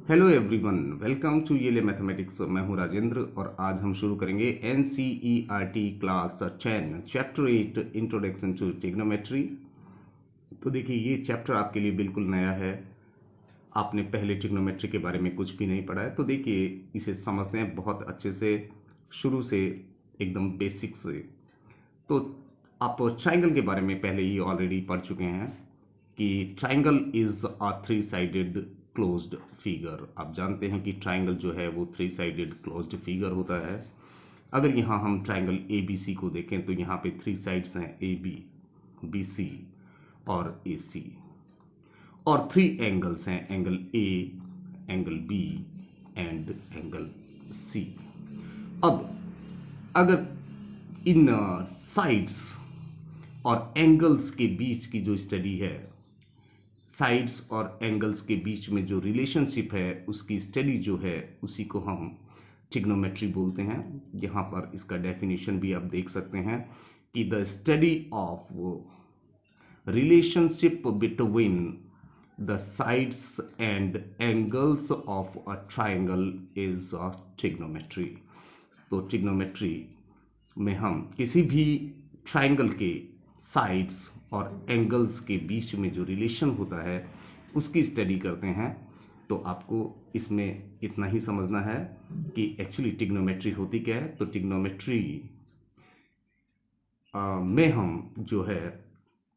Hello everyone, welcome to ये mathematics. मैं हूं राजेंद्र और आज हम शुरू करेंगे NCERT class 10 chapter 8 introduction to trigonometry. तो देखिए, ये चैप्टर आपके लिए बिल्कुल नया है। आपने पहले ट्रिग्नोमेट्री के बारे में कुछ भी नहीं पढ़ा है, तो देखिए इसे समझते हैं बहुत अच्छे से, शुरू से, एकदम बेसिक से। तो आप ट्राइंगल के बारे में पहले ही ऑलरेडी पढ़ चुके हैं कि triangle is a three sided closed figure. आप जानते हैं कि ट्राइंगल जो है वो थ्री साइडेड क्लोज्ड फिगर होता है। अगर यहाँ हम ट्राइंगल ए बी सी को देखें तो यहाँ पे थ्री साइड्स हैं, ए बी, बी सी और ए सी, और थ्री एंगल्स हैं, angle A, angle B and angle C. अब अगर इन साइड्स और एंगल्स के बीच की जो स्टडी है, साइड्स और एंगल्स के बीच में जो रिलेशनशिप है उसकी स्टडी जो है, उसी को हम ट्रिग्नोमेट्री बोलते हैं। यहाँ पर इसका डेफिनेशन भी आप देख सकते हैं कि the study of relationship between the sides and angles of a triangle is trigonometry. तो ट्रिग्नोमेट्री में हम किसी भी ट्राइंगल के साइड्स और एंगल्स के बीच में जो रिलेशन होता है उसकी स्टडी करते हैं। तो आपको इसमें इतना ही समझना है कि एक्चुअली ट्रिग्नोमेट्री होती क्या है। तो ट्रिग्नोमेट्री में हम जो है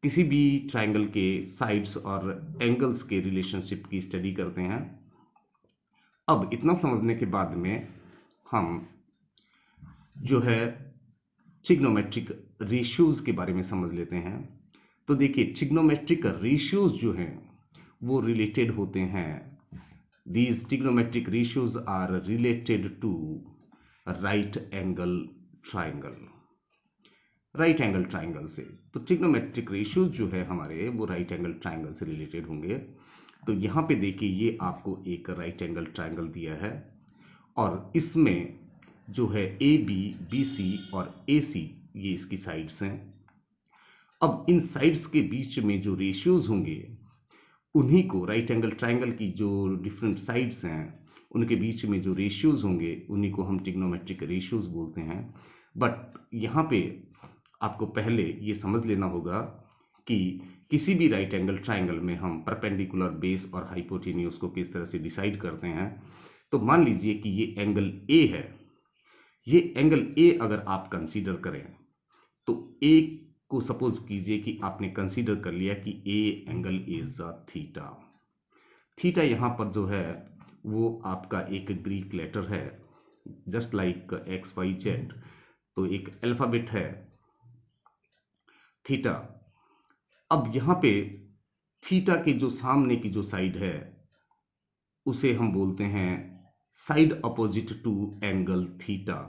किसी भी ट्राइंगल के साइड्स और एंगल्स के रिलेशनशिप की स्टडी करते हैं। अब इतना समझने के बाद में हम जो है ट्रिग्नोमेट्रिक रेशियोज के बारे में समझ लेते हैं। तो देखिए, ट्रिग्नोमेट्रिक रेशियोज जो हैं वो रिलेटेड होते हैं। These trigonometric ratios are related to right angle triangle, right angle triangle से। तो ट्रिग्नोमेट्रिक रेशियोज जो है हमारे, वो राइट एंगल ट्राइंगल से रिलेटेड होंगे। तो यहाँ पे देखिए, ये आपको एक राइट एंगल ट्राइंगल दिया है और इसमें जो है ए बी, बी सी और ए सी, ये इसकी साइड्स हैं। अब इन साइड्स के बीच में जो रेशियोज होंगे उन्हीं को, राइट एंगल ट्राइंगल की जो डिफरेंट साइड्स हैं उनके बीच में जो रेशियोज होंगे उन्हीं को हम ट्रिग्नोमेट्रिक रेशियोज बोलते हैं। बट यहाँ पे आपको पहले ये समझ लेना होगा कि किसी भी राइट एंगल ट्राइंगल में हम परपेंडिकुलर बेस और हाइपोटेन्यूज को किस तरह से डिसाइड करते हैं। तो मान लीजिए कि ये एंगल ए है। ये एंगल ए अगर आप कंसीडर करें तो ए को सपोज कीजिए कि आपने कंसीडर कर लिया कि a angle is theta. Theta यहाँ पर जो है वो आपका एक ग्रीक लेटर है, just like X Y Z. तो एक अल्फाबेट है थीटा। अब यहाँ पे थीटा के जो सामने की जो साइड है उसे हम बोलते हैं side opposite to angle theta,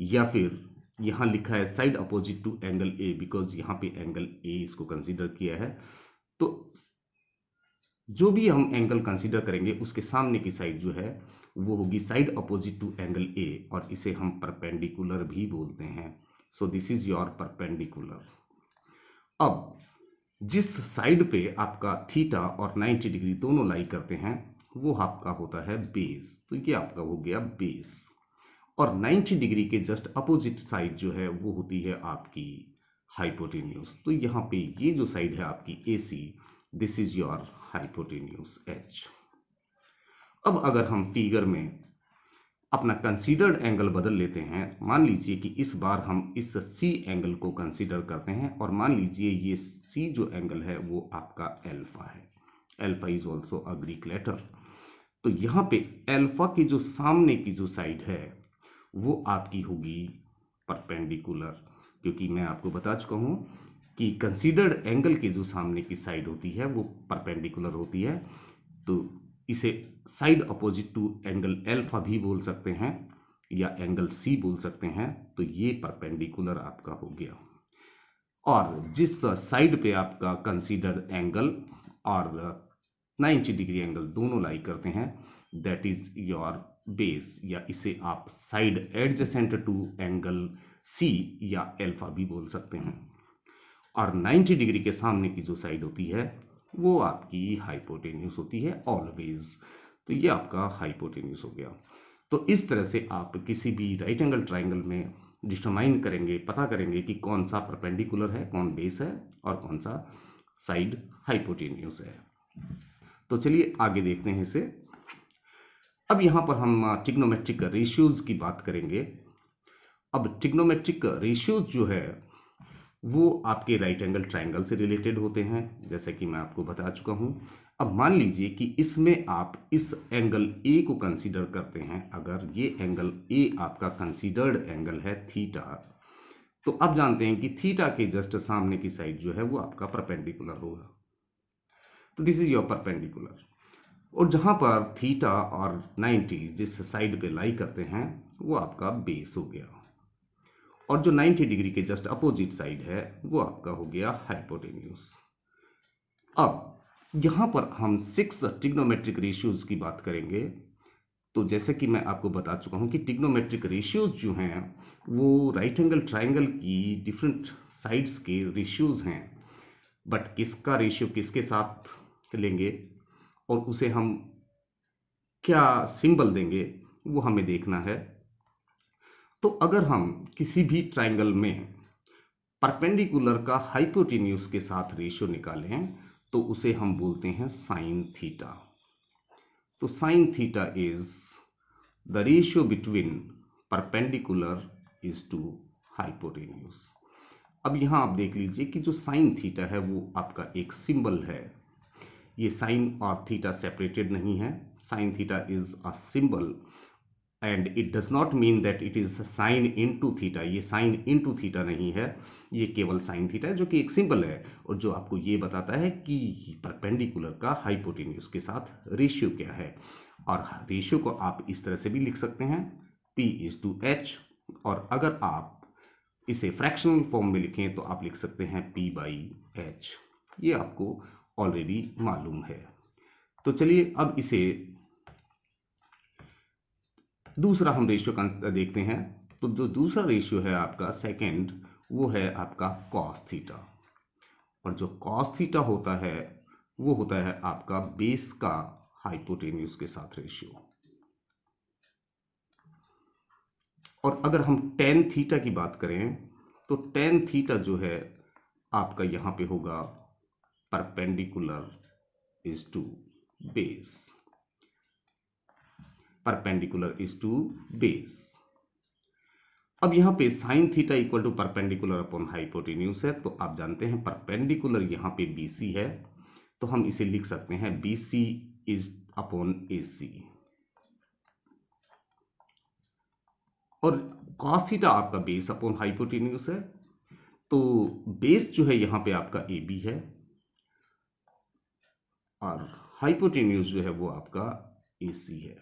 या फिर यहां लिखा है side opposite to angle A, because यहां पे एंगल ए इसको कंसीडर किया है। तो जो भी हम एंगल कंसीडर करेंगे उसके सामने की साइड जो है वो होगी side opposite to angle A, और इसे हम परपेंडिकुलर भी बोलते हैं। So this is your perpendicular. अब जिस साइड पे आपका थीटा और 90 डिग्री दोनों लाई करते हैं वो आपका होता है बेस। तो ये आपका हो गया बेस, और 90 डिग्री के जस्ट अपोजिट साइड जो है वो होती है आपकी हाइपोटेन्यूज। तो यहाँ पे ये जो साइड है आपकी AC, this is your hypotenuse H। अब अगर हम फिगर में अपना कंसीडर्ड एंगल बदल लेते हैं, मान लीजिए कि इस बार हम इस C एंगल को कंसीडर करते हैं, और मान लीजिए ये C जो एंगल है वो आपका अल्फा है। Alpha is also a Greek letter. तो यहाँ पे अल्फा की जो सामने की जो साइड है वो आपकी होगी परपेंडिकुलर, क्योंकि मैं आपको बता चुका हूं कि कंसीडर्ड एंगल की जो सामने की साइड होती है वो परपेंडिकुलर होती है। तो इसे side opposite to angle alpha भी बोल सकते हैं या एंगल सी बोल सकते हैं। तो ये परपेंडिकुलर आपका हो गया। और जिस साइड पे आपका कंसीडर्ड एंगल और 90 डिग्री एंगल दोनों लाई करते हैं, दैट इज योर बेस, या इसे आप side adjacent to angle C या अल्फा भी बोल सकते हैं। और 90 डिग्री के सामने की जो साइड होती है वो आपकी हाइपोटेन्यूज होती है ऑलवेज। तो ये आपका हाइपोटेन्यूज हो गया। तो इस तरह से आप किसी भी राइट एंगल ट्राइंगल में डिटरमाइन करेंगे, पता करेंगे कि कौन सा परपेंडिकुलर है, कौन बेस है और कौन सा साइड हाइपोटेन्यूज है। तो चलिए आगे देखते हैं इसे। अब यहां पर हम ट्रिग्नोमेट्रिक रेशियोज की बात करेंगे। अब ट्रिग्नोमेट्रिक रेशियोज जो है वो आपके राइट एंगल ट्राइंगल से रिलेटेड होते हैं, जैसे कि मैं आपको बता चुका हूं। अब मान लीजिए कि इसमें आप इस एंगल ए को कंसीडर करते हैं। अगर ये एंगल ए आपका कंसीडर्ड एंगल है थीटा, तो अब जानते हैं कि थीटा के जस्ट सामने की साइड जो है वो आपका परपेंडिकुलर होगा। तो दिस इज योर परपेंडिकुलर। और जहां पर थीटा और 90 जिस साइड पे लाई करते हैं वो आपका बेस हो गया, और जो 90 डिग्री के जस्ट अपोजिट साइड है वो आपका हो गया हाइपोटेन्यूज। अब यहां पर हम 6 ट्रिग्नोमेट्रिक रेशियोज की बात करेंगे। तो जैसे कि मैं आपको बता चुका हूं कि ट्रिग्नोमेट्रिक रेशियोज जो हैं वो राइट एंगल ट्राइंगल की डिफरेंट साइड्स के रेशियोज हैं, बट किसका रेशियो किसके साथ लेंगे और उसे हम क्या सिंबल देंगे वो हमें देखना है। तो अगर हम किसी भी ट्राइंगल में परपेंडिकुलर का हाइपोटेन्यूज के साथ रेशियो निकालें तो उसे हम बोलते हैं साइन थीटा। तो sine theta is the ratio between perpendicular is to hypotenuse. अब यहां आप देख लीजिए कि जो साइन थीटा है वो आपका एक सिंबल है। ये साइन और थीटा सेपरेटेड नहीं है। Sign theta is a symbol and it does not mean that it is sine into theta. ये साइन इनटू थीटा नहीं है, ये केवल साइन थीटा है जो कि एक सिंबल है और जो आपको ये बताता है कि परपेंडिकुलर का हाइपोटेन्यूज के साथ रेशियो क्या है। और रेशियो को आप इस तरह से भी लिख सकते हैं P इज टू H, और अगर आप इसे फ्रैक्शनल फॉर्म में लिखें तो आप लिख सकते हैं P बाई H। ये आपको ऑलरेडी मालूम है। तो चलिए अब इसे दूसरा हम रेशियो का देखते हैं। तो जो दूसरा रेशियो है आपका सेकंड, वो है आपका कॉस थीटा, और जो कॉस थीटा होता है वो होता है आपका बेस का हाइपोटेन्यूज के साथ रेशियो। और अगर हम टेन थीटा की बात करें तो टेन थीटा जो है आपका यहां पे होगा perpendicular is to base. Perpendicular is to base. अब यहां पे sine theta equal to perpendicular upon hypotenuse है, तो आप जानते हैं परपेंडिकुलर यहां पे BC है, तो हम इसे लिख सकते हैं BC इज अपॉन AC। और cos थीटा आपका बेस अपॉन हाइपोटेन्यूज है, तो बेस जो है यहां पे आपका AB है और हाइपोटेन्यूज जो है वो आपका AC है।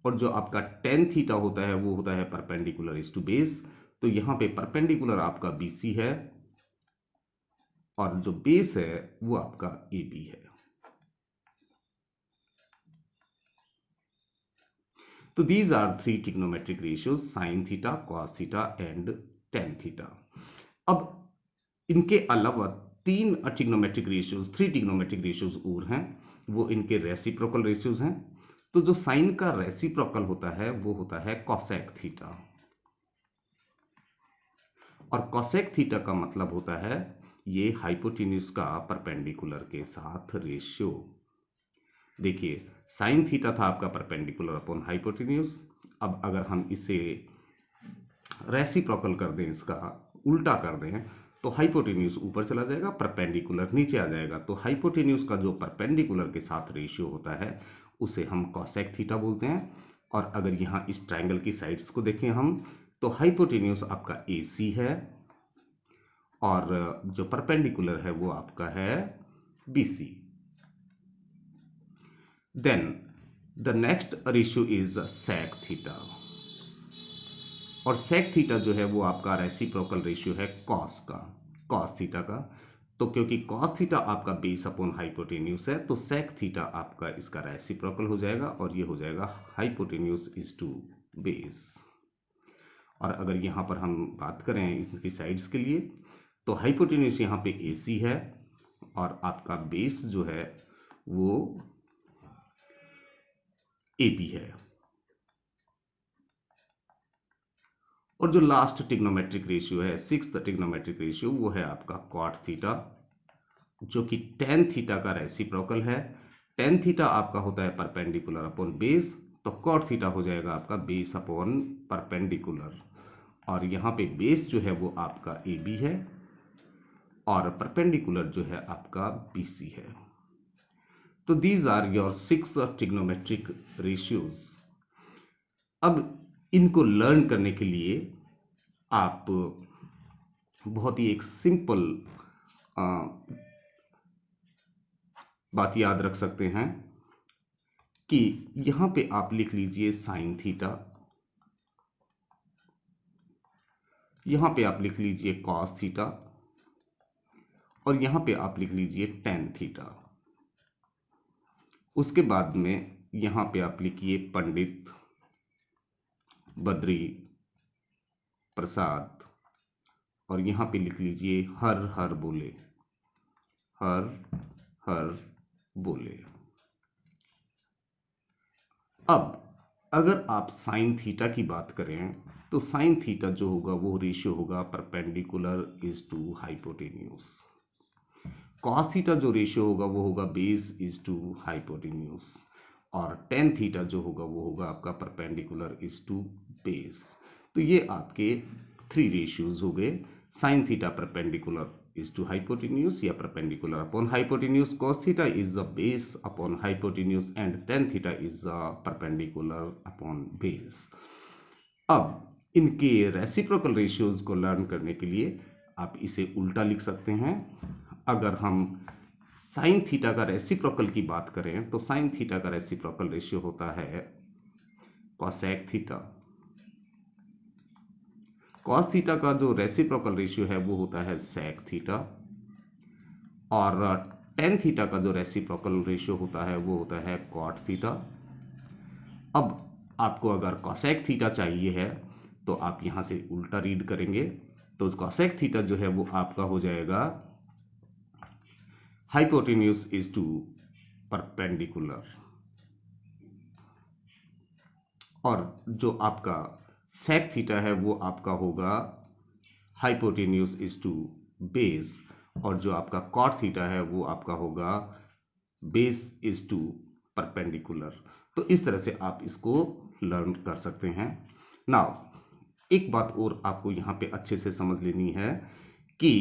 और जो आपका टेन थीटा होता है वो होता है परपेंडिकुलर इज टू बेस, तो यहां पे परपेंडिकुलर आपका BC है और जो बेस है वो आपका AB है। तो these are 3 trigonometric ratios, sin theta, cos theta and tan theta। अब इनके अलावा 3 ट्रिग्नोमेट्रिक रेशियोज, 3 ट्रिग्नोमेट्रिक रेशियोज और हैं, वो इनके रेसिप्रोकल रेशियोज हैं। तो जो साइन का रेसिप्रोकल होता है वो होता है कॉसेक थीटा, और कॉसेक थीटा का मतलब होता है ये हाइपोटेन्यूज का परपेंडिकुलर के साथ रेशियो। देखिए साइन थीटा था आपका परपेंडिकुलर अपॉन हाइपोटेन्यूज। अब अगर हम इसे रेसिप्रोकल कर दें, इसका उल्टा कर दें, तो हाइपोटेन्यूज ऊपर चला जाएगा, परपेंडिकुलर नीचे आ जाएगा। तो हाइपोटेन्यूज का जो परपेंडिकुलर के साथ रेशियो होता है उसे हम कॉसेक थीटा बोलते हैं। और अगर यहाँ इस ट्राइंगल की साइड्स को देखें हम, तो हाइपोटेन्यूज आपका AC है और जो परपेंडिकुलर है वो आपका है BC। Then the next ratio is sec theta, और सेक थीटा जो है वो आपका रेसिप्रोकल रेशियो है कॉस का, कॉस थीटा का। तो क्योंकि कॉस थीटा आपका बेस अपॉन हाइपोटेन्यूज है, तो सेक थीटा आपका इसका रेसिप्रोकल हो जाएगा और ये हो जाएगा हाइपोटेन्यूज इज टू बेस। और अगर यहां पर हम बात करें इसकी साइड्स के लिए, तो हाइपोटेन्यूज यहां पे AC है और आपका बेस जो है वो ए बी है। और जो लास्ट ट्रिग्नोमेट्रिक रेशियो है, सिक्स्थ ट्रिग्नोमेट्रिक रेशियो, वो है आपका कॉट थीटा, जो कि टेन थीटा का रेसिप्रोकल है। टेन थीटा आपका होता है परपेंडिकुलर अपॉन बेस, तो कॉट थीटा हो जाएगा आपका बेस अपॉन परपेंडिकुलर। और यहाँ पे बेस जो है वो आपका ए बी है और परपेंडिकुलर जो है आपका बी सी है। तो these are your 6 trigonometric ratios. अब इनको लर्न करने के लिए आप बहुत ही एक सिंपल बात याद रख सकते हैं कि यहां पे आप लिख लीजिए साइन थीटा, यहां पे आप लिख लीजिए कॉस थीटा और यहां पे आप लिख लीजिए टेन थीटा। उसके बाद में यहां पे आप लिखिए पंडित, बद्री, प्रसाद और यहां पे लिख लीजिए हर हर बोले, हर हर बोले। अब अगर आप साइन थीटा की बात करें तो साइन थीटा जो होगा वो रेशियो होगा perpendicular is to hypotenuse. Cos theta जो रेशियो होगा वो होगा बेस इज टू हाइपोटेन्यूज। और टेन थीटा जो होगा वो होगा आपका परपेंडिकुलर इज टू बेस। तो ये आपके थ्री रेशियोज हो गए, sine theta perpendicular is to hypotenuse या perpendicular upon hypotenuse, cos theta is the base upon hypotenuse and tan theta is the perpendicular upon base। अब इनके रेसिप्रोकल रेशियोज को learn करने के लिए आप इसे उल्टा लिख सकते हैं। अगर हम साइन थीटा का रेसिप्रोकल की बात करें तो साइन थीटा का रेसिप्रोकल रेशियो होता है कॉसेक थीटा। कॉस थीटा का जो रेसिप्रोकल रेशियो है वो होता है सेक थीटा और टेन थीटा का जो रेसिप्रोकल रेशियो होता है वो होता है कॉट थीटा। अब आपको अगर कॉसेक थीटा चाहिए है तो आप यहां से उल्टा रीड करेंगे, तो कॉसेक थीटा जो है वो आपका हो जाएगा हाइपोटेन्यूज इज टू परपेंडिकुलर, और जो आपका सेक थीटा है वो आपका होगा हाइपोटेन्यूज इज टू बेस, और जो आपका कॉट थीटा है वो आपका होगा बेस इज टू परपेंडिकुलर। तो इस तरह से आप इसको लर्न कर सकते हैं। नाउ एक बात और आपको यहां पे अच्छे से समझ लेनी है कि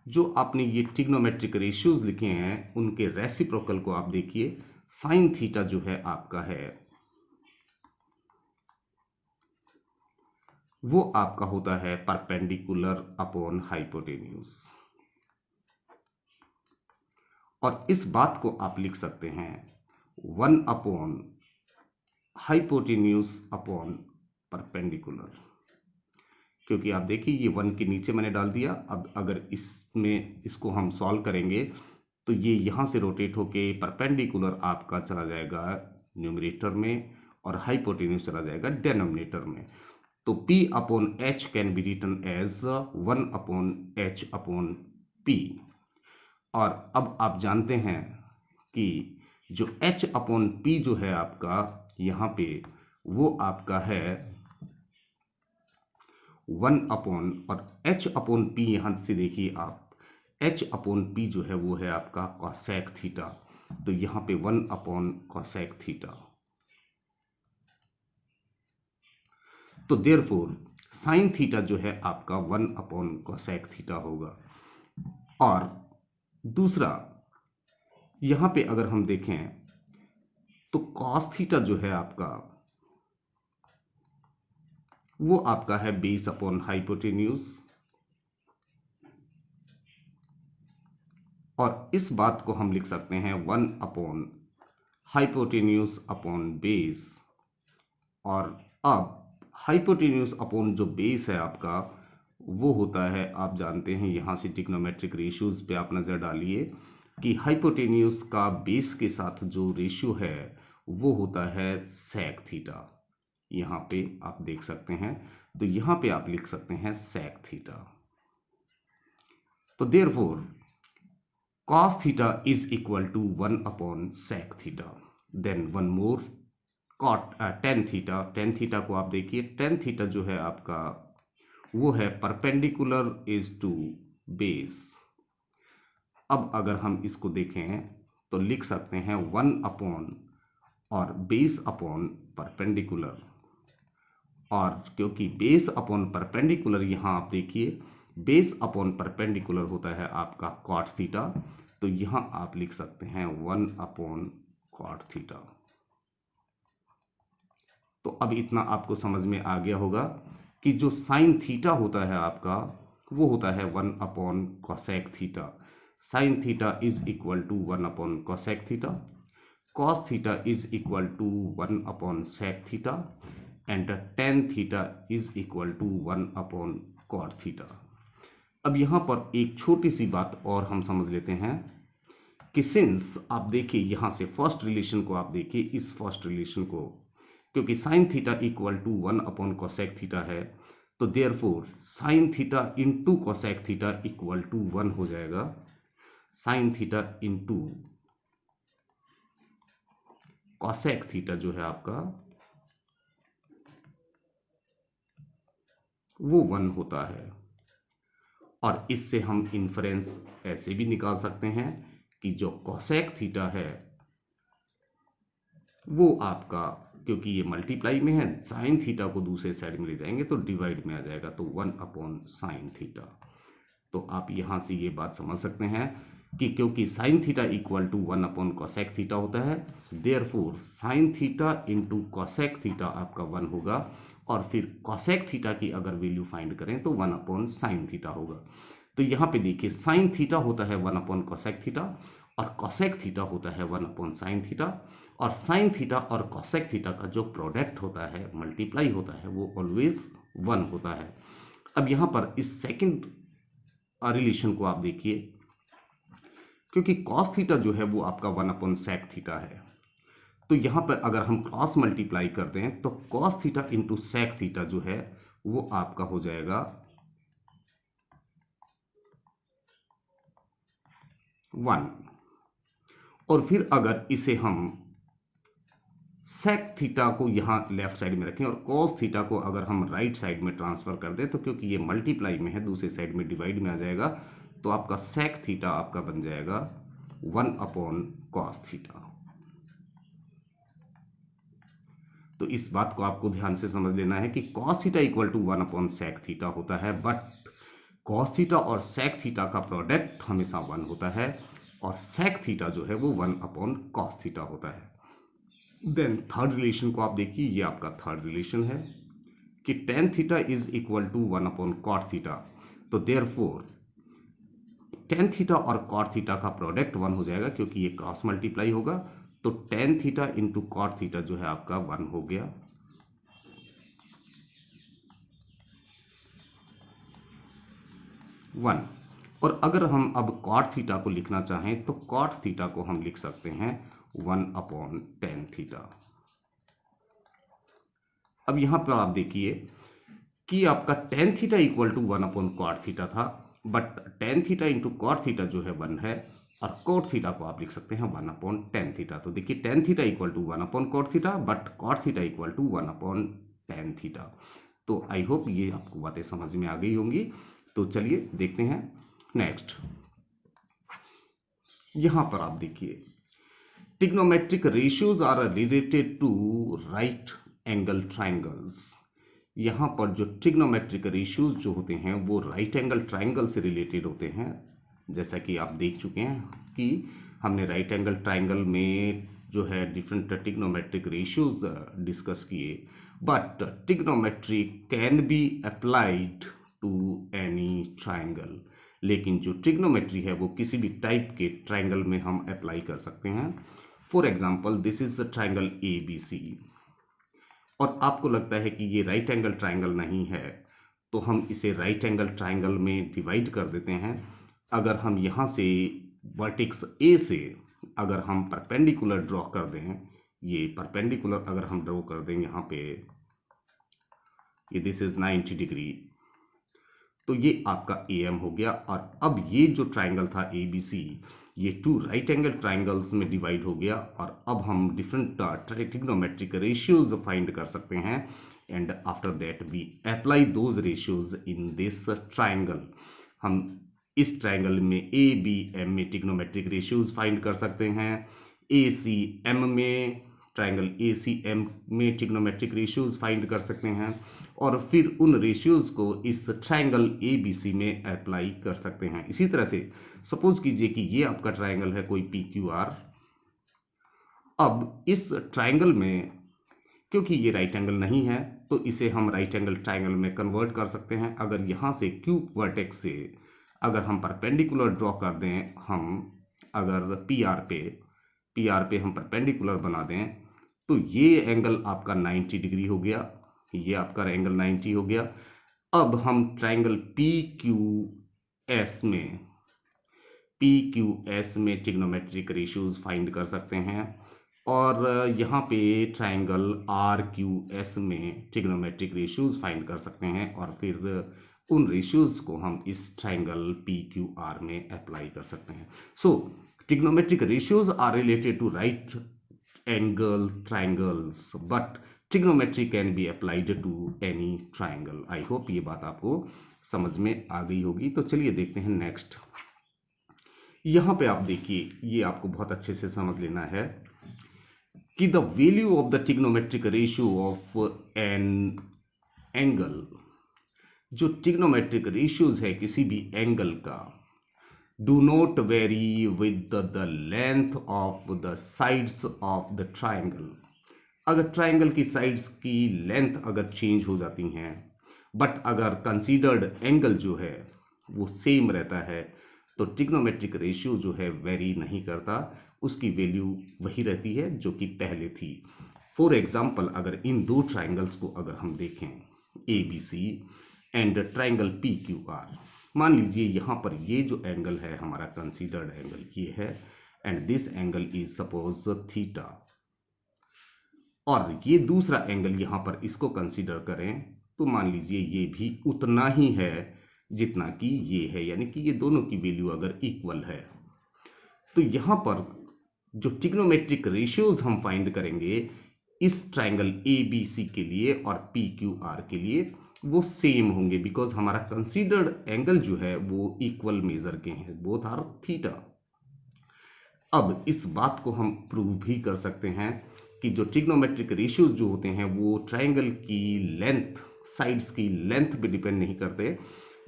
जो आपने ये ट्रिग्नोमेट्रिक रेशियोज लिखे हैं उनके रेसिप्रोकल को आप देखिए। साइन थीटा जो है आपका है वो आपका होता है परपेंडिकुलर अपॉन हाइपोटेन्यूज, और इस बात को आप लिख सकते हैं 1 अपॉन हाइपोटेन्यूज अपॉन परपेंडिकुलर, क्योंकि आप देखिए ये 1 के नीचे मैंने डाल दिया। अब अगर इसमें इसको हम सॉल्व करेंगे तो ये यहां से रोटेट होके परपेंडिकुलर आपका चला जाएगा न्यूमरेटर में और हाइपोटेन्यूज चला जाएगा डिनोमिनेटर में। तो P upon H can be written as 1 upon H upon P। और अब आप जानते हैं कि जो H अपॉन P जो है आपका यहाँ पे वो आपका है 1 अपॉन, और H अपॉन P यहाँ से देखिए आप H अपॉन P जो है वो है आपका कॉसेक थीटा, तो यहाँ पे 1 अपॉन कॉसेक थीटा। तो देयरफॉर साइन थीटा जो है आपका 1 अपॉन कॉसेक थीटा होगा। और दूसरा यहां पे अगर हम देखें तो कॉस थीटा जो है आपका वो आपका है बेस अपॉन हाइपोटेन्यूज, और इस बात को हम लिख सकते हैं 1 अपॉन हाइपोटेन्यूज अपॉन बेस। और अब हाइपोटेन्यूज अपॉन जो बेस है आपका वो होता है, आप जानते हैं यहां से ट्रिग्नोमेट्रिक रेशियोज पे आप नजर डालिए कि हाइपोटेन्यूज का बेस के साथ जो रेशियो है वो होता है सेक थीटा। यहां पे आप देख सकते हैं, तो यहां पे आप लिख सकते हैं सेक थीटा। तो therefore cos theta is equal to 1 upon sec theta। then one more cot tan theta को आप देखिए, टेन थीटा जो है आपका वो है परपेंडिकुलर इज टू बेस। अब अगर हम इसको देखें तो लिख सकते हैं 1 अपॉन और बेस अपॉन परपेंडिकुलर, और क्योंकि बेस अपॉन परपेंडिकुलर यहां आप देखिए बेस अपॉन परपेंडिकुलर होता है आपका कॉट थीटा, तो यहां आप लिख सकते हैं 1 अपॉन कॉट थीटा। तो अब इतना आपको समझ में आ गया होगा कि जो साइन थीटा होता है आपका वो होता है 1 upon cosec theta. Sine theta is equal to 1 upon cosec theta, cos theta is equal to 1 upon sec theta and tan theta is equal to 1 upon cot theta। अब यहाँ पर एक छोटी सी बात और हम समझ लेते हैं कि सिंस आप देखिए यहाँ से फर्स्ट रिलेशन को आप देखिए, इस फर्स्ट रिलेशन को, क्योंकि sine theta equal to 1 upon cosec theta है, तो therefore sine theta into cosec theta equal to 1 हो जाएगा। Sine theta into cosec theta जो है आपका वो 1 होता है। और इससे हम इन्फरेंस ऐसे भी निकाल सकते हैं कि जो कॉसेक थीटा है वो आपका, क्योंकि ये मल्टीप्लाई में है, साइन थीटा को दूसरे साइड में ले जाएंगे तो डिवाइड में आ जाएगा, तो 1 अपॉन साइन थीटा। तो आप यहां से ये बात समझ सकते हैं कि क्योंकि sine theta equal to 1 upon cosec theta होता है, therefore sine theta into cosec theta आपका 1 होगा, और फिर कोसेक थीटा की अगर वैल्यू फाइंड करें तो 1 अपॉन साइन थीटा होगा। तो यहाँ पे देखिए साइन थीटा होता है 1 अपॉन कोसेक थीटा और कोसेक थीटा होता है 1 अपॉन साइन थीटा, और साइन थीटा और कोसेक थीटा का जो प्रोडक्ट होता है, मल्टीप्लाई होता है, वो ऑलवेज 1 होता है। अब यहाँ पर इस सेकंड रिलेशन को आप देखिए, क्योंकि कॉस थीटा जो है वो आपका 1 अपॉन सेक थीटा है, तो यहां पर अगर हम क्रॉस मल्टीप्लाई करते हैं तो cos theta into sec theta जो है वो आपका हो जाएगा 1। और फिर अगर इसे हम सेक थीटा को यहां लेफ्ट साइड में रखें और कॉस थीटा को अगर हम राइट साइड में ट्रांसफर कर दें, तो क्योंकि ये मल्टीप्लाई में है दूसरे साइड में डिवाइड में आ जाएगा, तो आपका सेक थीटा आपका बन जाएगा 1 अपॉन कॉस थीटा। तो इस बात को आपको ध्यान से समझ लेना है कि cos theta equal to 1 upon sec theta होता है, बट कॉस थीटा और सेक थीटा का प्रोडक्ट हमेशा 1 होता है, और सेक थीटा जो है वो 1 अपॉन कॉस थीटा होता है। देन थर्ड रिलेशन को आप देखिए, ये आपका थर्ड रिलेशन है कि tan theta is equal to 1 upon cot theta, तो देयरफॉर टेन थीटा और कॉट थीटा का प्रोडक्ट 1 हो जाएगा क्योंकि ये क्रॉस मल्टीप्लाई होगा, तो tan theta into cot theta जो है आपका 1 हो गया। वन। और अगर हम अब कॉट थीटा को लिखना चाहें तो कॉट थीटा को हम लिख सकते हैं 1 अपॉन टेन थीटा। अब यहां पर आप देखिए कि आपका tan theta equal to 1 upon cot theta था, but tan theta into cot theta जो है 1 है, और कोट थीटा को आप लिख सकते हैं 1 अपॉन टेन थीटा। तो देखिए tan theta equal to 1 upon cot theta, but cot theta equal to 1 upon tan theta. तो आई होप ये आपको बातें समझ में आ गई होंगी। तो चलिए देखते हैं नेक्स्ट। यहां पर आप देखिए trigonometric ratios are related to right angle triangles. यहां पर जो ट्रिग्नोमेट्रिक रेशियोज जो होते हैं वो राइट एंगल ट्राइंगल से रिलेटेड होते हैं। जैसा कि आप देख चुके हैं कि हमने राइट एंगल ट्राइंगल में जो है डिफरेंट ट्रिग्नोमेट्रिक रेशियोज डिस्कस किए, but trigonometry can be applied to any triangle. लेकिन जो ट्रिग्नोमेट्री है वो किसी भी टाइप के ट्राइंगल में हम अप्लाई कर सकते हैं। For example this is the triangle ABC, और आपको लगता है कि ये राइट एंगल ट्राइंगल नहीं है, तो हम इसे राइट एंगल ट्राइंगल में डिवाइड कर देते हैं। अगर हम यहाँ से वर्टेक्स A से अगर हम परपेंडिकुलर ड्रॉ कर दें, ये परपेंडिकुलर अगर हम ड्रॉ कर दें यहाँ पे, ये दिस इज 90 डिग्री, तो ये आपका AM हो गया। और अब ये जो ट्राइंगल था ABC, ये 2 राइट एंगल ट्राइंगल्स में डिवाइड हो गया। और अब हम डिफरेंट ट्रिग्नोमेट्रिक रेशियोज फाइंड कर सकते हैं, and after that we apply those ratios in this triangle. हम इस ट्राइंगल में ABM में ट्रिग्नोमेट्रिक रेशियोज फाइंड कर सकते हैं, ACM में, ट्राइंगल ACM में ट्रिग्नोमेट्रिक रेशियोज फाइंड कर सकते हैं, और फिर उन रेशियोज को इस ट्राइंगल ABC में अप्लाई कर सकते हैं। इसी तरह से सपोज कीजिए कि ये आपका ट्राइंगल है कोई PQR। अब इस ट्राइंगल में क्योंकि ये राइट एंगल नहीं है, तो इसे हम राइट एंगल ट्राइंगल में कन्वर्ट कर सकते हैं। अगर यहाँ से Q वर्टेक्स से अगर हम परपेंडिकुलर ड्रॉ कर दें, हम अगर PR पे हम परपेंडिकुलर बना दें, तो ये एंगल आपका 90 डिग्री हो गया, ये आपका एंगल 90 हो गया। अब हम ट्राइंगल PQS में ट्रिग्नोमेट्रिक रेशियोज फाइंड कर सकते हैं, और यहाँ पे ट्राइंगल RQS में ट्रिग्नोमेट्रिक रेशियोज फाइंड कर सकते हैं, और फिर उन रेशियोज को हम इस ट्राइंगल PQR में अप्लाई कर सकते हैं। So trigonometric ratios are related to right angle triangles, but trigonometry can be applied to any triangle. I hope ये बात आपको समझ में आ गई होगी। तो चलिए देखते हैं नेक्स्ट। यहाँ पे आप देखिए, ये आपको बहुत अच्छे से समझ लेना है कि the value of the trigonometric ratio of an angle, जो ट्रिग्नोमेट्रिक रेशियोज है किसी भी एंगल का, do not very with the length of the sides of the triangle. अगर ट्राइंगल की साइड्स की लेंथ अगर चेंज हो जाती हैं, बट अगर कंसीडर्ड एंगल जो है वो सेम रहता है, तो ट्रिग्नोमेट्रिक रेशियो जो है वेरी नहीं करता, उसकी वैल्यू वही रहती है जो कि पहले थी। फॉर एग्जाम्पल, अगर इन दो ट्राइंगल्स को अगर हम देखें, ABC एंड ट्राइंगल PQR, मान लीजिए यहाँ पर ये जो एंगल है हमारा कंसीडर्ड एंगल ये है, and this angle is suppose theta, और ये दूसरा एंगल यहाँ पर इसको कंसीडर करें तो मान लीजिए ये भी उतना ही है जितना कि ये है, यानी कि ये दोनों की वैल्यू अगर इक्वल है, तो यहाँ पर जो ट्रिग्नोमेट्रिक रेशियोज हम फाइंड करेंगे इस ट्राइंगल ABC के लिए और PQR के लिए, वो सेम होंगे, बिकॉज हमारा कंसीडर्ड एंगल जो है वो इक्वल मेजर के हैं, बोथ आर थीटा। अब इस बात को हम प्रूव भी कर सकते हैं कि जो ट्रिग्नोमेट्रिक रेशियोज जो होते हैं वो ट्राइंगल की लेंथ, साइड्स की लेंथ पे डिपेंड नहीं करते,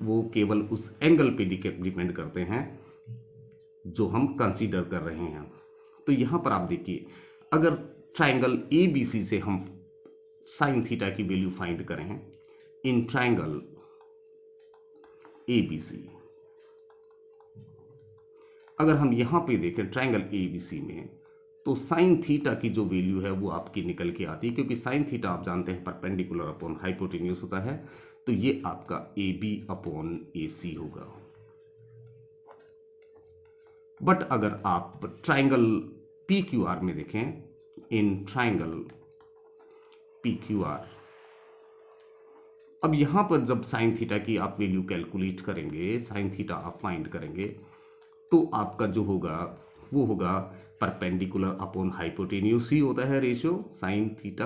वो केवल उस एंगल पे डिपेंड करते हैं जो हम कंसीडर कर रहे हैं। तो यहाँ पर आप देखिए, अगर ट्राइंगल ABC से हम साइन थीटा की वैल्यू फाइंड करें इन ट्राइंगल ABC, अगर हम यहाँ पे देखें ट्राइंगल ABC में, तो साइन थीटा की जो वैल्यू है वो आपकी निकल के आती है, क्योंकि साइन थीटा आप जानते हैं परपेंडिकुलर अपॉन हाइपोटेन्यूज होता है, तो ये आपका AB अपॉन AC होगा। बट अगर आप ट्राइंगल PQR में देखें, इन ट्राइंगल PQR, अब यहां पर जब साइन थीटा की आप वैल्यू कैलकुलेट करेंगे, साइन थीटा आप फाइंड करेंगे, तो आपका जो होगा वो होगा परपेंडिकुलर अपॉन हाइपोटेन्यूज ही होता है रेशियो साइन थीटा,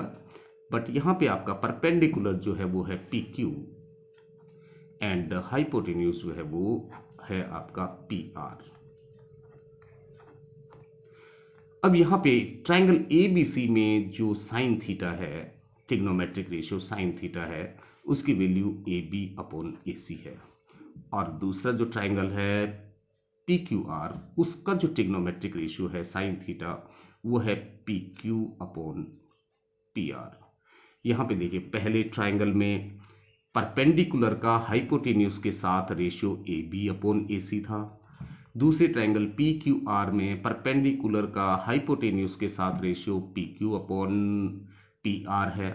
बट यहां पे आपका परपेंडिकुलर जो है वो है PQ एंड हाइपोटेन्यूज जो है वो है आपका PR। अब यहाँ पे ट्राइंगल ABC में जो साइन थीटा है, ट्रिग्नोमेट्रिक रेशियो साइन थीटा है, उसकी वैल्यू AB अपॉन AC है, और दूसरा जो ट्राइंगल है PQR, उसका जो ट्रिग्नोमेट्रिक रेशियो है साइन थीटा वो है PQ अपॉन PR। यहाँ पे देखिए, पहले ट्राइंगल में परपेंडिकुलर का हाइपोटेन्यूज के साथ रेशियो AB अपॉन AC था, दूसरे ट्राइंगल PQR में परपेंडिकुलर का हाइपोटेन्यूज के साथ रेशियो PQ अपॉन PR है।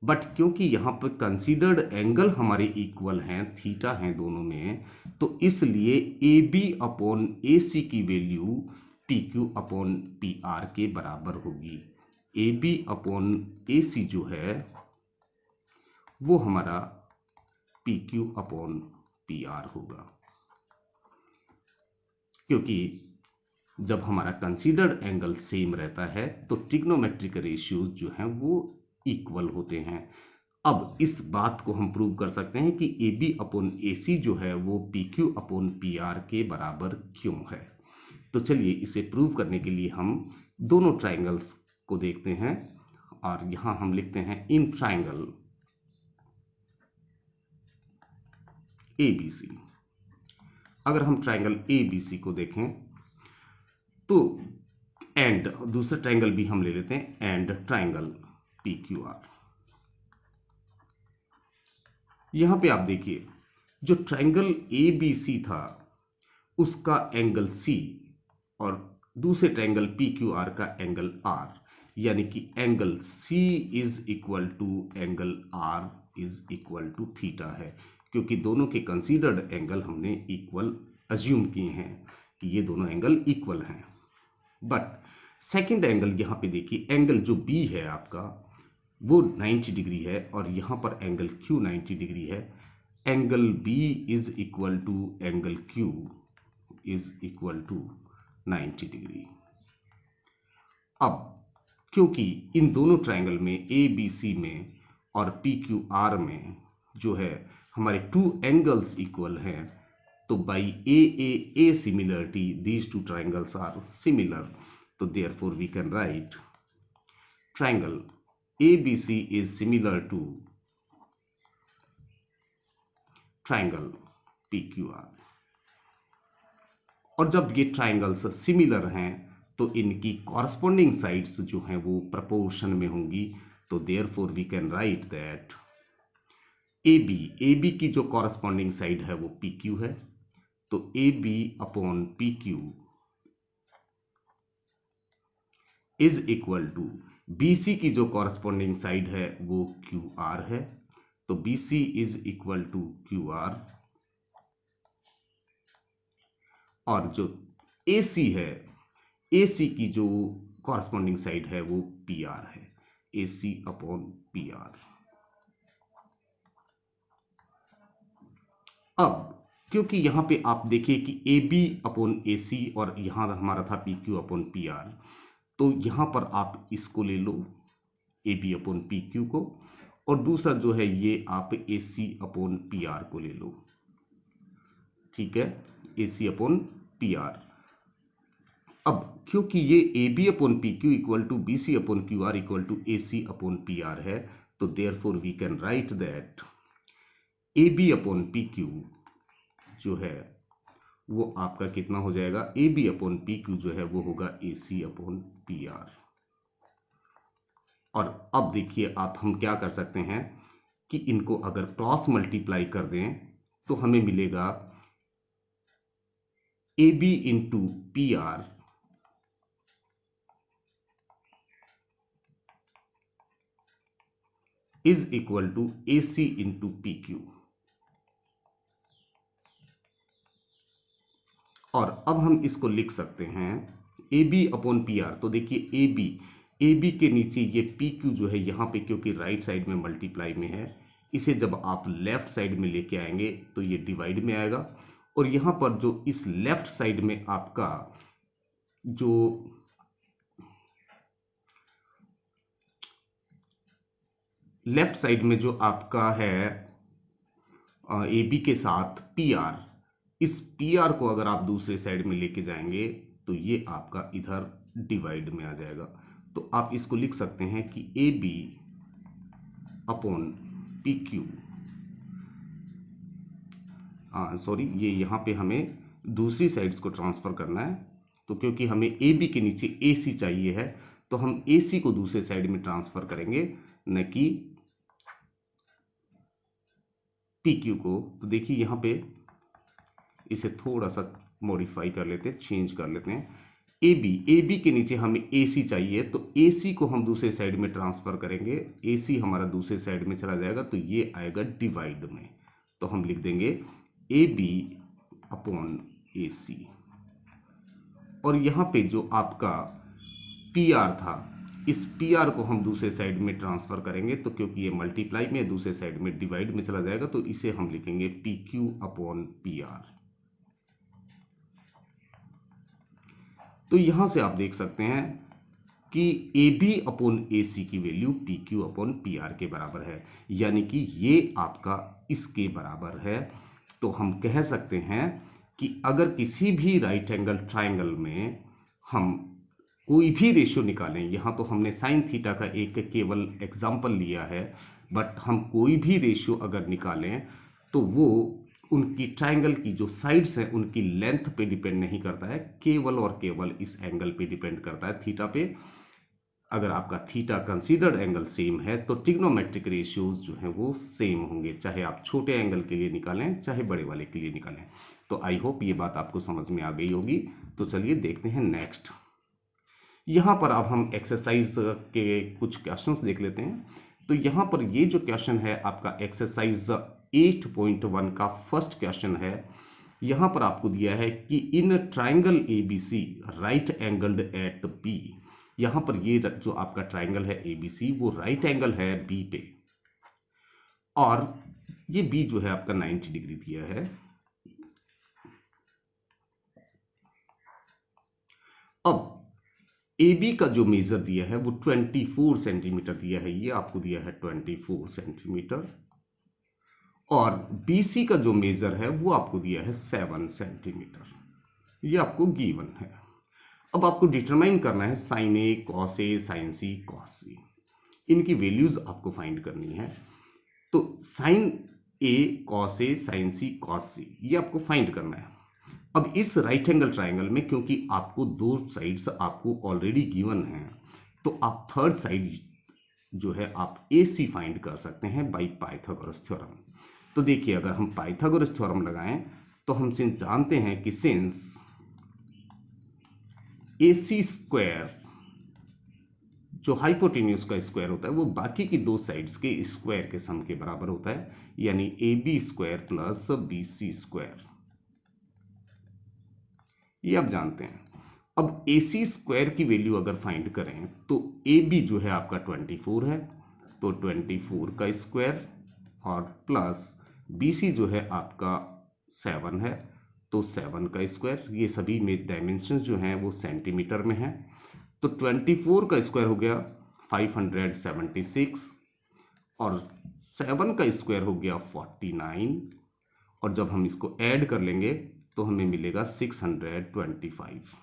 बट क्योंकि यहाँ पर कंसीडर्ड एंगल हमारे इक्वल हैं, थीटा हैं दोनों में, तो इसलिए AB अपॉन AC की वैल्यू PQ अपॉन PR के बराबर होगी। AB अपॉन AC जो है वो हमारा PQ अपॉन पी आर होगा, क्योंकि जब हमारा कंसीडर्ड एंगल सेम रहता है तो ट्रिग्नोमेट्रिक रेशियोज जो हैं वो इक्वल होते हैं। अब इस बात को हम प्रूव कर सकते हैं कि ए बी अपॉन ए सी जो है वो P Q upon P R के बराबर क्यों है। तो चलिए इसे प्रूव करने के लिए हम दोनों ट्राइंगल्स को देखते हैं, और यहां हम लिखते हैं in triangle A B C. अगर हम ट्राइंगल ए बी सी को देखें तो एंड दूसरा ट्राइंगल भी हम ले लेते हैं and triangle P Q are. यहां पे आप देखिए जो ट्राइंगल ए बी सी था उसका एंगल सी और दूसरे ट्राइंगल पी क्यू आर का एंगल आर, यानी कि angle C is equal to angle R is equal to theta है, क्योंकि दोनों के कंसीडर्ड एंगल हमने इक्वल अज्यूम किए हैं कि ये दोनों एंगल इक्वल हैं। बट सेकंड एंगल यहां पे देखिए, एंगल जो बी है आपका वो 90 डिग्री है और यहां पर एंगल क्यू 90 डिग्री है। Angle B is equal to angle Q is equal to 90 degree. अब क्योंकि इन दोनों ट्राइंगल में ए बी सी में और पी क्यू आर में जो है हमारे टू एंगल्स इक्वल हैं, तो by a similarity these two triangles are similar, तो therefore we can write triangle ABC is similar to triangle PQR। और जब ये ट्राइंगल्स सिमिलर हैं तो इनकी कॉरस्पॉन्डिंग साइड्स जो हैं वो प्रपोर्शन में होंगी, तो therefore we can write that AB की जो कॉरस्पॉन्डिंग साइड है वो PQ है, तो AB upon PQ is equal to BC की जो कॉरस्पॉन्डिंग साइड है वो QR है, तो BC is equal to QR, और जो AC है AC की जो कॉरस्पॉन्डिंग साइड है वो PR है, AC अपॉन PR। अब क्योंकि यहां पे आप देखिए कि AB अपॉन AC और यहां हमारा था PQ अपॉन PR, तो यहां पर आप इसको ले लो AB अपॉन PQ को, और दूसरा जो है ये आप AC अपॉन PR को ले लो, ठीक है, AC अपॉन PR। अब क्योंकि ये AB upon PQ equal to BC upon QR equal to AC upon PR है, तो therefore we can write that AB upon PQ जो है वो आपका कितना हो जाएगा, AB अपॉन PQ जो है वो होगा AC अपॉन PR। और अब देखिए आप हम क्या कर सकते हैं कि इनको अगर क्रॉस मल्टीप्लाई कर दें तो हमें मिलेगा AB into PR is equal to AC into PQ। और अब हम इसको लिख सकते हैं AB अपॉन PR। तो देखिए AB के नीचे ये PQ जो है यहाँ पे क्योंकि राइट साइड में मल्टीप्लाई में है, इसे जब आप लेफ्ट साइड में लेके आएंगे तो ये डिवाइड में आएगा, और यहाँ पर जो इस लेफ्ट साइड में आपका जो लेफ्ट साइड में जो आपका है AB के साथ PR, इस PR को अगर आप दूसरे साइड में लेके जाएंगे तो ये आपका इधर डिवाइड में आ जाएगा। तो आप इसको लिख सकते हैं कि AB अपॉन PQ, सॉरी ये यहाँ पे हमें दूसरी साइड्स को ट्रांसफर करना है, तो क्योंकि हमें AB के नीचे AC चाहिए है तो हम AC को दूसरे साइड में ट्रांसफर करेंगे, न कि PQ को। तो देखिए यहाँ पे इसे थोड़ा सा मॉडिफाई कर लेते हैं, चेंज कर लेते हैं। AB के नीचे हमें AC चाहिए, तो AC को हम दूसरे साइड में ट्रांसफर करेंगे, AC हमारा दूसरे साइड में चला जाएगा तो ये आएगा डिवाइड में, तो हम लिख देंगे AB अपॉन AC। और यहाँ पे जो आपका PR था इस पी आर को हम दूसरे साइड में ट्रांसफर करेंगे, तो क्योंकि ये मल्टीप्लाई में दूसरे साइड में डिवाइड में चला जाएगा, तो इसे हम लिखेंगे P Q upon P R. तो यहां से आप देख सकते हैं कि ए बी अपॉन ए सी की value P Q upon P R के बराबर है, यानी कि ये आपका इसके बराबर है। तो हम कह सकते हैं कि अगर किसी भी राइट एंगल ट्राइंगल में हम कोई भी रेशियो निकालें, यहाँ तो हमने साइन थीटा का एक केवल एग्जाम्पल लिया है, बट हम कोई भी रेशियो अगर निकालें तो वो उनकी ट्राइंगल की जो साइड्स हैं उनकी लेंथ पे डिपेंड नहीं करता है, केवल और केवल इस एंगल पे डिपेंड करता है, थीटा पे। अगर आपका थीटा कंसीडर्ड एंगल सेम है तो ट्रिग्नोमेट्रिक रेशियोज जो हैं वो सेम होंगे, चाहे आप छोटे एंगल के लिए निकालें चाहे बड़े वाले के लिए निकालें। तो आई होप ये बात आपको समझ में आ गई होगी। तो चलिए देखते हैं नेक्स्ट। यहाँ पर अब हम एक्सरसाइज के कुछ क्वेश्चंस देख लेते हैं। तो यहाँ पर ये जो क्वेश्चन है आपका एक्सरसाइज 8.1 का फर्स्ट क्वेश्चन है। यहाँ पर आपको दिया है कि in triangle ABC right angled at B. यहाँ पर ये जो आपका ट्राइंगल है एबीसी वो राइट एंगल है बी पे, और ये बी जो है आपका 90 डिग्री दिया है। अब ए बी का जो मेजर दिया है वो 24 सेंटीमीटर दिया है, ये आपको दिया है 24 सेंटीमीटर, और बी सी का जो मेजर है वो आपको दिया है 7 सेंटीमीटर, ये आपको गिवन है। अब आपको डिटरमाइन करना है sign A cos A sign C cos सी, इनकी वैल्यूज आपको फाइंड करनी है। तो sine A cos A sign C cos सी ये आपको फाइंड करना है। अब इस राइट एंगल ट्राइंगल में क्योंकि आपको दो साइड्स आपको ऑलरेडी गिवन हैं, तो आप थर्ड साइड जो है आप ए सी फाइंड कर सकते हैं बाय पाइथागोरस थ्योरम। तो देखिए अगर हम पाइथागोरस थ्योरम लगाएं तो हम सिंस जानते हैं कि सिंस ए सी स्क्वायर जो हाइपोटेन्यूज का स्क्वायर होता है वो बाकी की दो साइड्स के स्क्वायर के सम के बराबर होता है, यानी A B square plus B C square, ये आप जानते हैं। अब ए सी स्क्वायर की वैल्यू अगर फाइंड करें तो ए बी जो है आपका 24 है, तो 24 का स्क्वायर, और प्लस बी सी जो है आपका 7 है, तो 7 का स्क्वायर। ये सभी में डायमेंशन जो हैं वो सेंटीमीटर में है, तो 24 का स्क्वायर हो गया 576, और 7 का स्क्वायर हो गया 49, और जब हम इसको ऐड कर लेंगे तो हमें मिलेगा 625।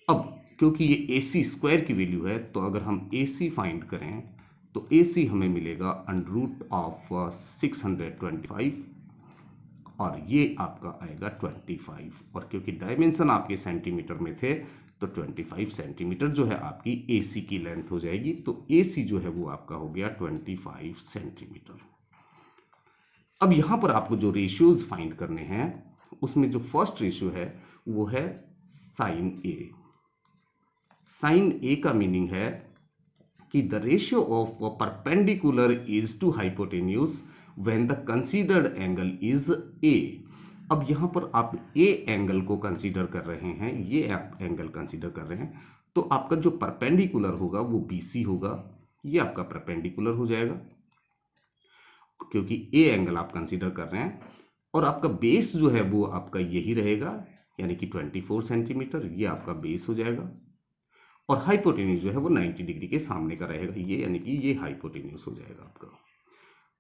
अब क्योंकि ये AC स्क्वायर की वैल्यू है, तो अगर हम AC फाइंड करें तो AC हमें मिलेगा अंडर ऑफ 625, और ये आपका आएगा 25, और क्योंकि डायमेंशन आपके सेंटीमीटर में थे तो 25 सेंटीमीटर जो है आपकी AC की लेंथ हो जाएगी। तो AC जो है वो आपका हो गया 25 सेंटीमीटर। अब यहां पर आपको जो रेशियोज फाइंड करने हैं उसमें जो फर्स्ट रेशियो है वो है साइन ए। साइन ए का मीनिंग है कि the ratio of perpendicular is to hypotenuse when the considered angle is A. अब यहां पर आप ए एंगल को कंसीडर कर रहे हैं, ये आप एंगल कंसीडर कर रहे हैं, तो आपका जो परपेंडिकुलर होगा वो BC होगा, ये आपका परपेंडिकुलर हो जाएगा क्योंकि ए एंगल आप कंसीडर कर रहे हैं, और आपका बेस जो है वो आपका यही रहेगा, यानी कि 24 सेंटीमीटर, ये आपका बेस हो जाएगा, और हाइपोटेन्यूज जो है वो 90 डिग्री के सामने का रहेगा, ये यानी कि ये हाइपोटेन्यूज हो जाएगा आपका।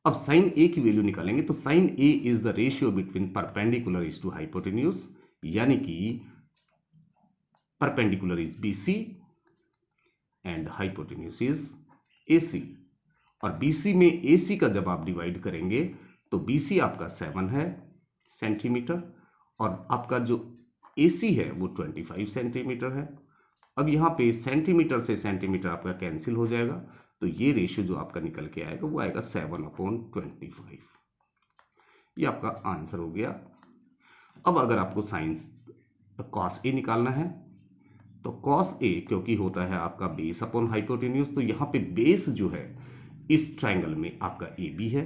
अब साइन ए की वैल्यू निकालेंगे तो sine A is the ratio between perpendicular is to hypotenuse, यानी कि perpendicular is BC and hypotenuse is AC, और BC में AC का जब आप डिवाइड करेंगे तो BC आपका 7 है सेंटीमीटर, और आपका जो AC है वो 25 सेंटीमीटर है। अब यहाँ पे सेंटीमीटर से सेंटीमीटर आपका कैंसिल हो जाएगा, तो ये रेशियो जो आपका निकल के आएगा वो आएगा 7/25, ये आपका आंसर हो गया। अब अगर आपको साइंस कॉस ए निकालना है तो कॉस ए क्योंकि होता है आपका बेस अपॉन हाइपोटेन्यूज, तो यहाँ पे बेस जो है इस ट्राइंगल में आपका AB है,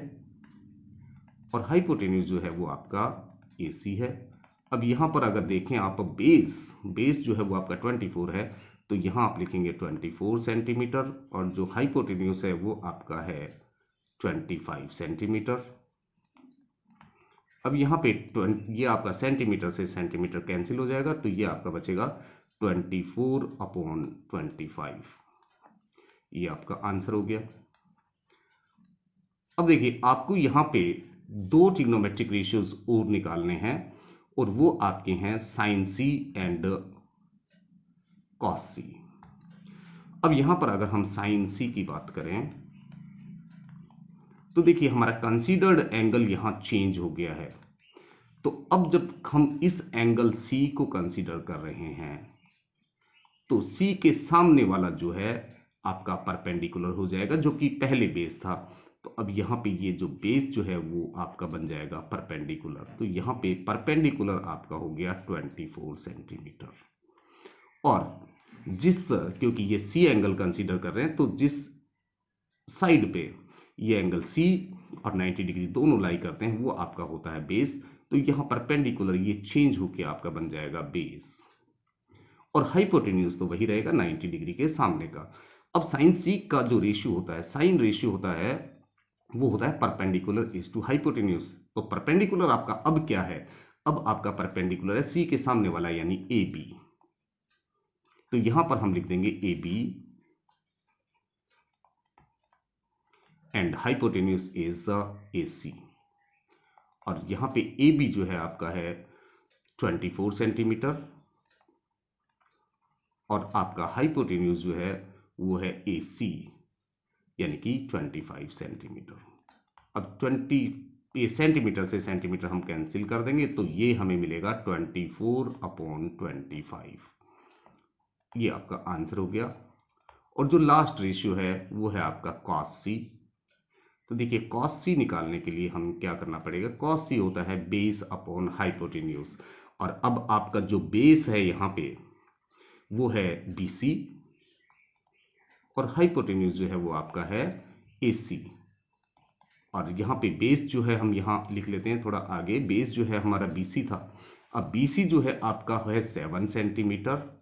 और हाइपोटेन्यूज जो है वो आपका AC है। अब यहाँ पर अगर देखें आप बेस जो है वो आपका 24 है, तो यहाँ आप लिखेंगे 24 सेंटीमीटर और जो हाइपोटेन्यूज है वो आपका है 25 सेंटीमीटर। अब यहाँ पे ये आपका सेंटीमीटर से सेंटीमीटर कैंसिल हो जाएगा, तो ये आपका बचेगा 24/25। ये आपका आंसर हो गया। अब देखिए आपको यहाँ पे दो ट्रिग्नोमेट्रिक रेशियोज और निकालने हैं और वो आपके हैं साइन सी एंड कॉस सी। अब यहां पर अगर हम साइन सी की बात करें तो देखिए हमारा कंसीडर्ड एंगल यहां चेंज हो गया है। तो अब जब हम इस एंगल सी को कंसीडर कर रहे हैं तो सी के सामने वाला जो है आपका परपेंडिकुलर हो जाएगा, जो कि पहले बेस था। तो अब यहाँ पे ये जो बेस जो है वो आपका बन जाएगा परपेंडिकुलर। तो यहाँ पे परपेंडिकुलर आपका हो गया 24 सेंटीमीटर। और क्योंकि ये सी एंगल कंसीडर कर रहे हैं तो जिस साइड पे ये एंगल सी और 90 डिग्री दोनों लाई करते हैं वो आपका होता है बेस। तो यहाँ परपेंडिकुलर ये चेंज होके आपका बन जाएगा बेस और हाइपोटेन्यूज तो वही रहेगा 90 डिग्री के सामने का। अब साइन सी का जो रेशियो होता है, साइन रेशियो होता है, वो होता है परपेंडिकुलर इज टू हाइपोटेन्यूज। तो परपेंडिकुलर आपका अब क्या है, अब आपका परपेंडिकुलर है सी के सामने वाला यानी ए बी। तो यहां पर हम लिख देंगे A B and hypotenuse is A C. और यहां पे ए बी जो है आपका है 24 सेंटीमीटर और आपका हाइपोटेन्यूज जो है वो है ए सी यानी कि 25 सेंटीमीटर। अब 20 ये सेंटीमीटर से सेंटीमीटर हम कैंसिल कर देंगे तो ये हमें मिलेगा 24/25। ये आपका आंसर हो गया। और जो लास्ट रेशियो है वो है आपका कॉस सी। तो देखिए कॉस सी निकालने के लिए हम क्या करना पड़ेगा, कॉस सी होता है बेस अपॉन हाइपोटेन्यूज। और अब आपका जो बेस है यहाँ पे वो है BC और हाइपोटेन्यूज जो है वो आपका है AC। और यहाँ पे बेस जो है हम यहाँ लिख लेते हैं थोड़ा आगे, बेस जो है हमारा BC था। अब BC जो है आपका है 7 सेंटीमीटर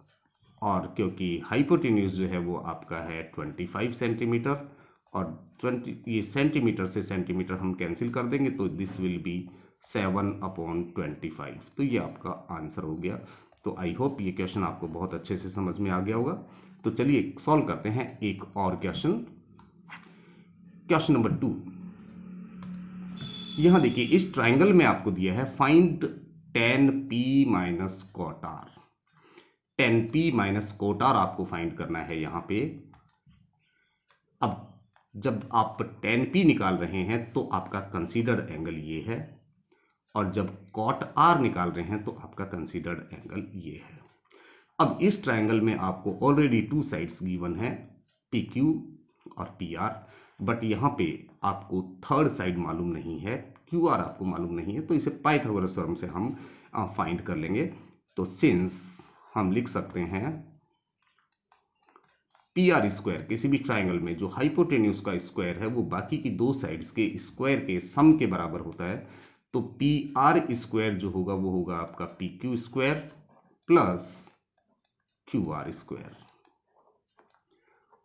और क्योंकि हाइपोटेन्यूज जो है वो आपका है 25 सेंटीमीटर और 20 ये सेंटीमीटर से सेंटीमीटर हम कैंसिल कर देंगे तो दिस विल बी 7/25। तो ये आपका आंसर हो गया। तो आई होप ये क्वेश्चन आपको बहुत अच्छे से समझ में आ गया होगा। तो चलिए सॉल्व करते हैं एक और क्वेश्चन। Question number 2। यहां देखिए इस ट्राइंगल में आपको दिया है find tan p minus cot r। tan p minus cot r आपको फाइंड करना है यहां पे। अब जब आप tan p निकाल रहे हैं तो आपका कंसीडर्ड एंगल ये है और जब cot r निकाल रहे हैं तो आपका कंसीडर्ड एंगल ये है। अब इस ट्राइंगल में आपको ऑलरेडी टू साइड्स गिवन है PQ और PR, बट यहाँ पे आपको थर्ड साइड मालूम नहीं है, QR आपको मालूम नहीं है, तो इसे पाइथागोरस थ्योरम से हम फाइंड कर लेंगे। तो सिंस हम लिख सकते हैं PR स्क्वायर, किसी भी ट्राइंगल में जो हाइपोटेन्यूज का स्क्वायर है वो बाकी की दो साइड्स के स्क्वायर के सम के बराबर होता है। तो PR स्क्वायर जो होगा वो होगा आपका PQ square plus QR square.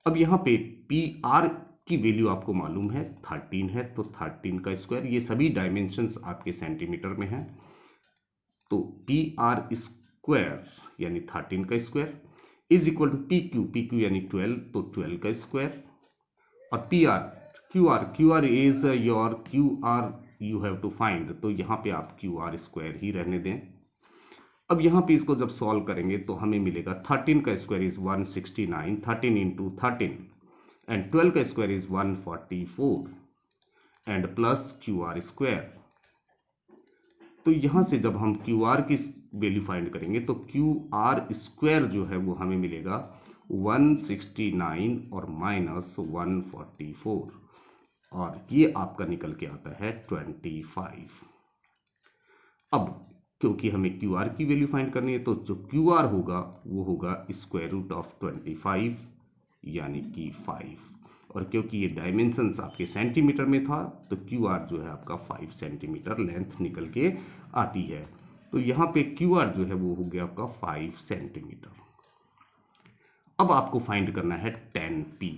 अब यहाँ पे PR की वैल्यू आपको मालूम है 13 है, तो 13 का स्क्वायर, ये सभी डायमेंशंस आपके सेंटीमीटर में हैं। तो PR स्क्वायर यानी 13 का square is equal to PQ यानी 12, तो 12 का स्क्वायर और QR is your QR you have to find, तो यहाँ पे आप QR स्क्वायर ही रहने दें। अब यहाँ पे इसको जब सॉल्व करेंगे तो हमें मिलेगा 13 का स्क्वायर इज 169, 13 इंटू 13 एंड 12 का square is 144 and plus QR square. तो यहां से जब हम QR की वैल्यू फाइंड करेंगे तो QR स्क्वायर जो है वो हमें मिलेगा 169 और माइनस 144 और ये आपका निकल के आता है 25। अब क्योंकि हमें QR की वैल्यू फाइंड करनी है तो जो QR होगा वो होगा स्क्वायर रूट ऑफ 25 यानी कि 5। और क्योंकि ये डायमेंशंस आपके सेंटीमीटर में था तो QR जो है आपका 5 सेंटीमीटर लेंथ निकल के आती है। तो यहाँ पे QR जो है वो हो गया आपका 5 सेंटीमीटर। अब आपको फाइंड करना है tan P।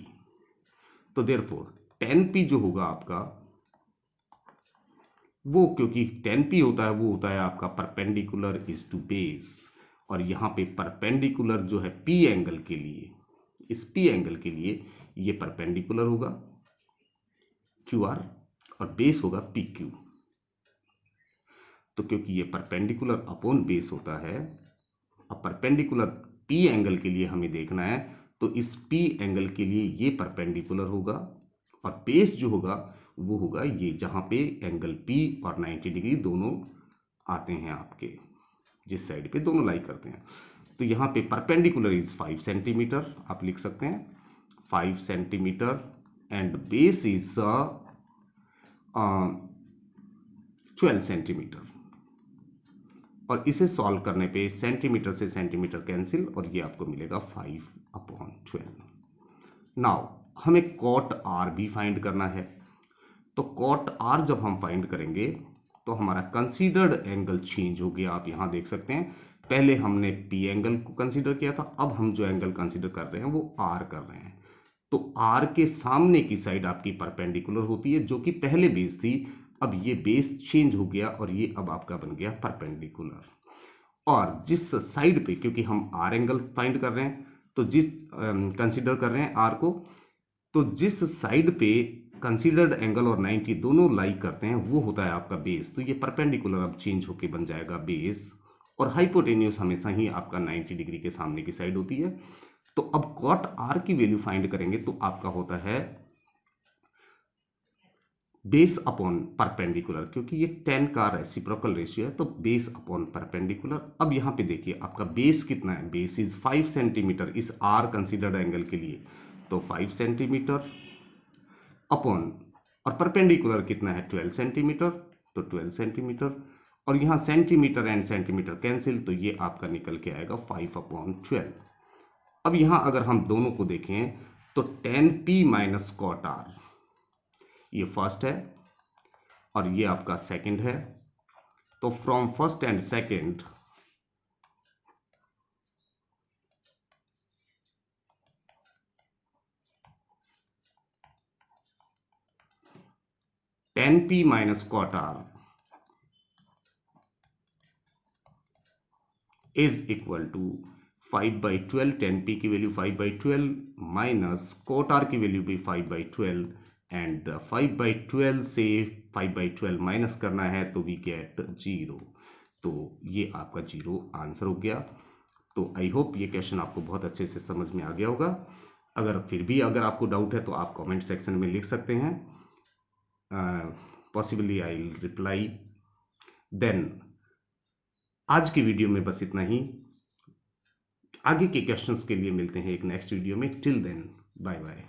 तो देयरफॉर tan P जो होगा आपका, वो क्योंकि tan P होता है वो होता है आपका परपेंडिकुलर इज टू बेस, और यहाँ पे परपेंडिकुलर जो है P एंगल के लिए, इस P एंगल के लिए ये परपेंडिकुलर होगा QR और बेस होगा PQ। तो क्योंकि ये परपेंडिकुलर अपॉन बेस होता है, अब परपेंडिकुलर P एंगल के लिए हमें देखना है, तो इस P एंगल के लिए ये परपेंडिकुलर होगा, और बेस जो होगा वो होगा ये, जहां पे एंगल P और 90 डिग्री दोनों आते हैं आपके, जिस साइड पे दोनों लाई करते हैं। तो यहाँ पे परपेंडिकुलर इज 5 सेंटीमीटर, आप लिख सकते हैं 5 centimetre, and base is 12 centimetre. और इसे सॉल्व करने पे सेंटीमीटर से सेंटीमीटर कैंसिल, और ये आपको मिलेगा 5/12। नाउ हमें कॉट आर भी फाइंड करना है। तो कॉट आर जब हम फाइंड करेंगे तो हमारा कंसीडर्ड एंगल चेंज हो गया। आप यहां देख सकते हैं, पहले हमने पी एंगल को कंसीडर किया था, अब हम जो एंगल कंसीडर कर रहे हैं वो आर कर रहे हैं। तो आर के सामने की साइड आपकी परपेंडिकुलर होती है, जो कि पहले बेस थी, अब ये बेस चेंज हो गया और ये अब आपका बन गया परपेंडिकुलर। और जिस साइड पे, क्योंकि हम आर एंगल फाइंड कर रहे हैं, तो जिस कंसीडर कर रहे हैं आर को, तो जिस साइड पे कंसीडर्ड एंगल और 90 दोनों लाई करते हैं वो होता है आपका बेस। तो ये परपेंडिकुलर अब चेंज होके बन जाएगा बेस, और हाइपोटेन्यूस हमेशा ही आपका 90 डिग्री के सामने की साइड होती है। तो अब कॉट आर की वैल्यू फाइंड करेंगे तो आपका होता है बेस अपॉन परपेंडिकुलर, क्योंकि ये 10 का रेसिप्रोकल रेशियो है, तो बेस अपॉन परपेंडिकुलर। अब यहाँ पे देखिए आपका बेस कितना है, बेस इज 5 सेंटीमीटर इस आर कंसीडर्ड एंगल के लिए, तो 5 सेंटीमीटर अपॉन, और परपेंडिकुलर कितना है 12 सेंटीमीटर, तो 12 सेंटीमीटर, और यहाँ सेंटीमीटर एंड सेंटीमीटर कैंसिल, तो ये आपका निकल के आएगा 5/12। अब यहाँ अगर हम दोनों को देखें तो tan P minus cot R, ये फर्स्ट है और ये आपका सेकंड है। तो from first and second tan P minus cot R is equal to 5/12, tan P की वैल्यू 5/12 माइनस कॉट आर की वैल्यू भी 5/12, एंड 5/12 से 5/12 माइनस करना है तो वी गेट 0। तो ये आपका 0 आंसर हो गया। तो आई होप ये क्वेश्चन आपको बहुत अच्छे से समझ में आ गया होगा। अगर फिर भी अगर आपको डाउट है तो आप कमेंट सेक्शन में लिख सकते हैं, possibly I will reply. Then आज की वीडियो में बस इतना ही। आगे के क्वेश्चंस के लिए मिलते हैं एक नेक्स्ट वीडियो में। Till then bye bye.